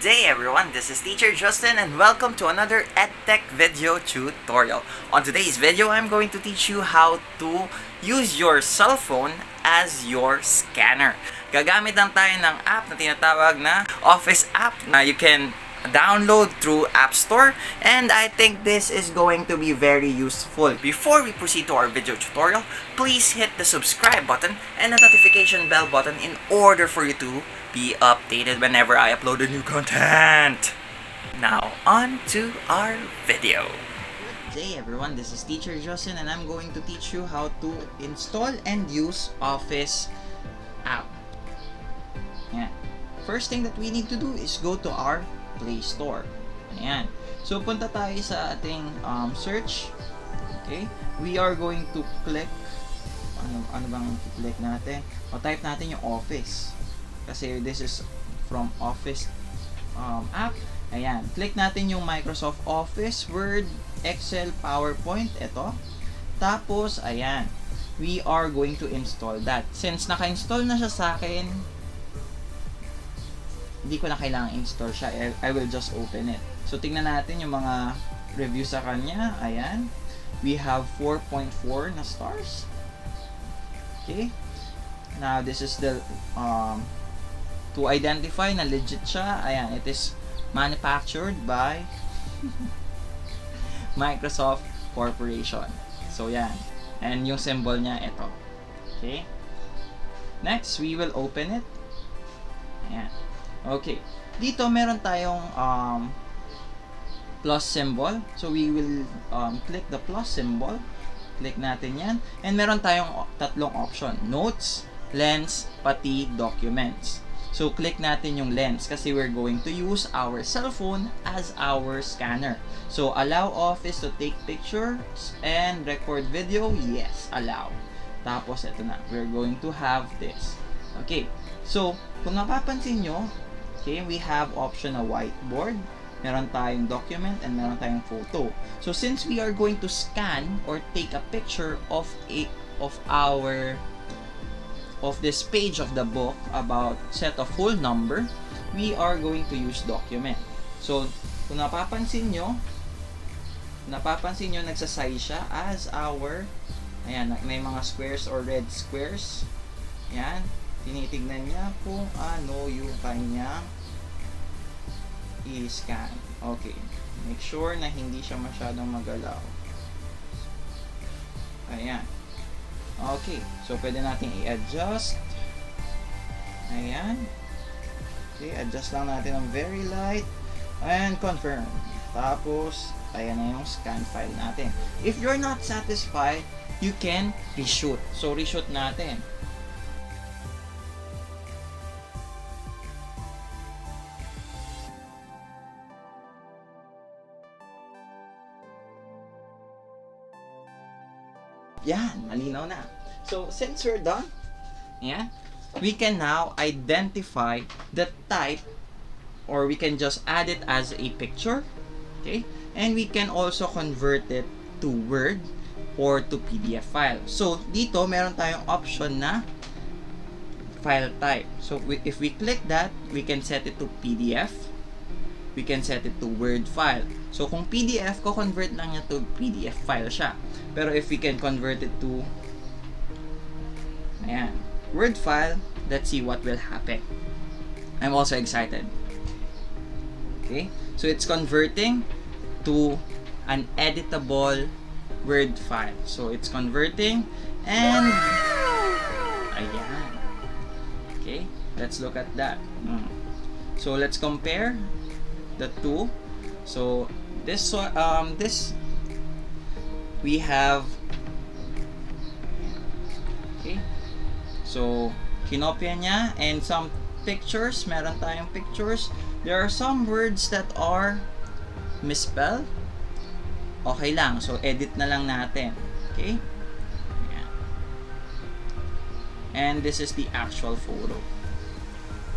day everyone, this is Teacher Justin and welcome to another EdTech video tutorial. On today's video, I'm going to teach you how to use your cell phone as your scanner. Gagamit lang tayo ng app na tinatawag na Office app na you can download through App Store, and I think this is going to be very useful. Before we proceed to our video tutorial, please hit the subscribe button and the notification bell button in order for you to be updated whenever I upload a new content. Now, on to our video. Good day everyone, this is Teacher Justin and I'm going to teach you how to install and use Office app. Yeah. First thing that we need to do is go to our Play Store. Ayan. So, punta tayo sa ating search. Okay? We are going to click ano bang click natin? O type natin yung Office. Kasi this is from Office app. Ayan. Click natin yung Microsoft Office, Word, Excel, PowerPoint. Ito. Tapos, ayan. We are going to install that. Since naka-install na siya sa akin, hindi ko na kailangan install siya. I will just open it. So, tingnan natin yung mga review sa kanya. Ayan. We have 4.4 na stars. Okay. Now, this is the to identify na legit siya. Ayan. It is manufactured by Microsoft Corporation. So, yan. And yung symbol niya, ito. Okay. Next, we will open it. Ayan. Okay. Dito meron tayong plus symbol. So we will click the plus symbol. Click natin 'yan. And meron tayong tatlong option: notes, lens, pati documents. So click natin yung lens kasi we're going to use our cell phone as our scanner. So allow Office to take pictures and record video. Yes, allow. Tapos ito na. We're going to have this. Okay. So kung napapansin nyo, okay, we have option na whiteboard, meron tayong document, and meron tayong photo. So since we are going to scan or take a picture of this page of the book about set of whole number, we are going to use document. So kung napapansin nyo nagsasize siya as our, ayan, may mga squares or red squares. Ayan. Tinitignan niya kung ano yung kanyang i-scan. Okay. Make sure na hindi siya masyadong magalaw. Ayan. Okay. So, pwede natin i-adjust. Ayan. Okay. Adjust lang natin ng very light. And confirm. Tapos, ayan na yung scan file natin. If you're not satisfied, you can reshoot. So, reshoot natin. Yan, malinaw na. So, since we're done, yeah, we can now identify the type, or we can just add it as a picture, okay? And we can also convert it to Word or to PDF file. So, dito, meron tayong option na file type. So, if we click that, we can set it to PDF. We can set it to Word file. So, kung PDF, ko-convert lang niya to PDF file siya. Pero if we can convert it to, ayan, Word file, let's see what will happen. I'm also excited. Okay? So, it's converting to an editable Word file. So, it's converting and, ayan. Okay? Let's look at that. So, let's compare the two. So this we have, okay, so kinopya niya, and some pictures, meron tayong pictures. There are some words that are misspelled. Okay lang, so edit na lang natin. Okay, yeah. And this is the actual photo,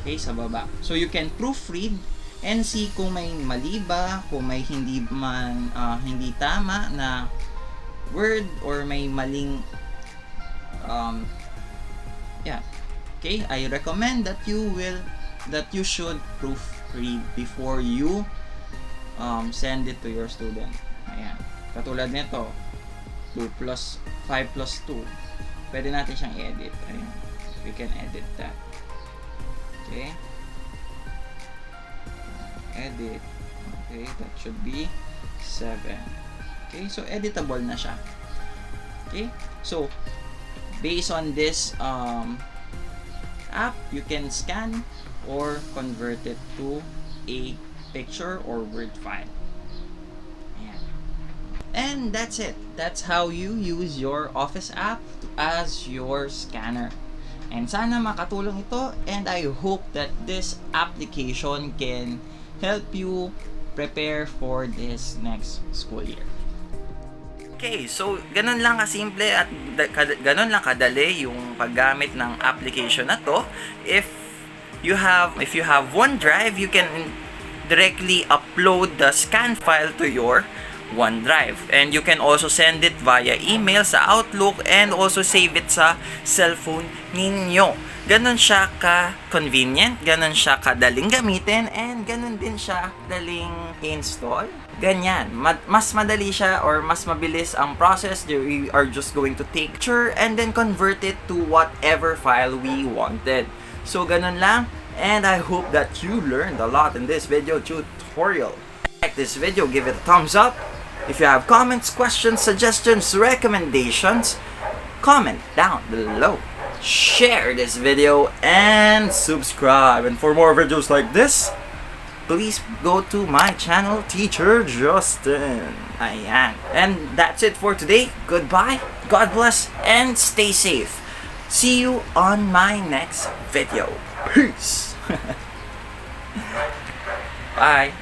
okay, sa baba. So you can proofread and see kung may mali ba, kung may hindi tama na word, or may maling yeah. Okay, I recommend that you should read before you send it to your student. Ayan. Katulad nito, 5 plus 2. Pwede natin siyang edit. Ayan. We can edit that. Okay. Edit. Okay, that should be 7. Okay, so editable na siya. Okay, so based on this app, you can scan or convert it to a picture or Word file. Ayan. And that's it. That's how you use your Office app as your scanner. And sana makatulong ito, and I hope that this application can help you prepare for this next school year. Okay, so ganun lang kasimple at ganun lang kadali yung paggamit ng application na to. If you have OneDrive, you can directly upload the scan file to your OneDrive, and you can also send it via email sa Outlook and also save it sa cellphone ninyo. Ganon siya ka-convenient, ganon siya kadaling gamitin, and ganon din siya daling install. Ganyan, mas madali siya or mas mabilis ang process. We are just going to take picture and then convert it to whatever file we wanted. So ganon lang, and I hope that you learned a lot in this video tutorial. Like this video, give it a thumbs up. If you have comments, questions, suggestions, recommendations, comment down below. Share this video and subscribe. And for more videos like this, please go to my channel, Teacher Justin. Ayan. And that's it for today. Goodbye, God bless, and stay safe. See you on my next video. Peace. Bye.